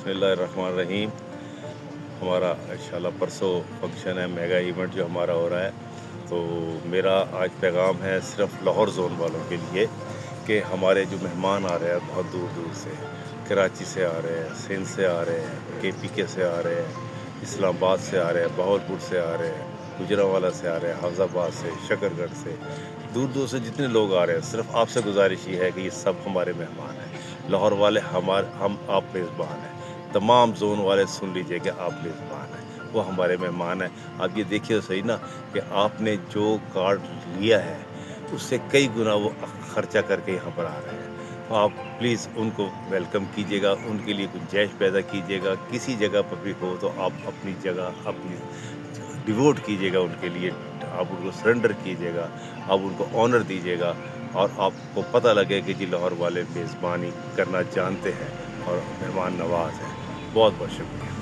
बिस्मिल्लाहिर्रहमानिर्रहीम। हमारा इंशाल्लाह परसों फंक्शन है, मेगा इवेंट जो हमारा हो रहा है। तो मेरा आज पैगाम है सिर्फ लाहौर जोन वालों के लिए कि हमारे जो मेहमान आ रहे हैं बहुत दूर दूर से, कराची से आ रहे हैं, सिंध से आ रहे हैं, KPK से आ रहे हैं, इस्लामाबाद से आ रहे हैं, बहावलपुर से आ रहे हैं, गुजरांवाला से आ रहे हैं, हाफिजाबाद से, शकरगढ़ से, दूर दूर से जितने लोग आ रहे हैं, सिर्फ आपसे गुजारिश ये है कि ये सब हमारे मेहमान हैं। लाहौर वाले हम आप मेज़बान हैं। तमाम जोन वाले सुन लीजिए कि आप मेज़बान हैं, वो हमारे मेहमान हैं। आप ये देखिए तो सही ना कि आपने जो कार्ड लिया है उससे कई गुना वो खर्चा करके यहाँ पर आ रहे हैं। तो आप प्लीज़ उनको वेलकम कीजिएगा, उनके लिए गुंजाइश पैदा कीजिएगा। किसी जगह पर भी हो तो आप अपनी जगह अपनी डिवोट कीजिएगा उनके लिए, आप उनको सरेंडर कीजिएगा, आप उनको ऑनर दीजिएगा और आपको पता लगे कि जी लाहौर वाले मेज़बानी करना जानते हैं और मेहमान नवाज़ हैं। बहुत बहुत शुक्रिया।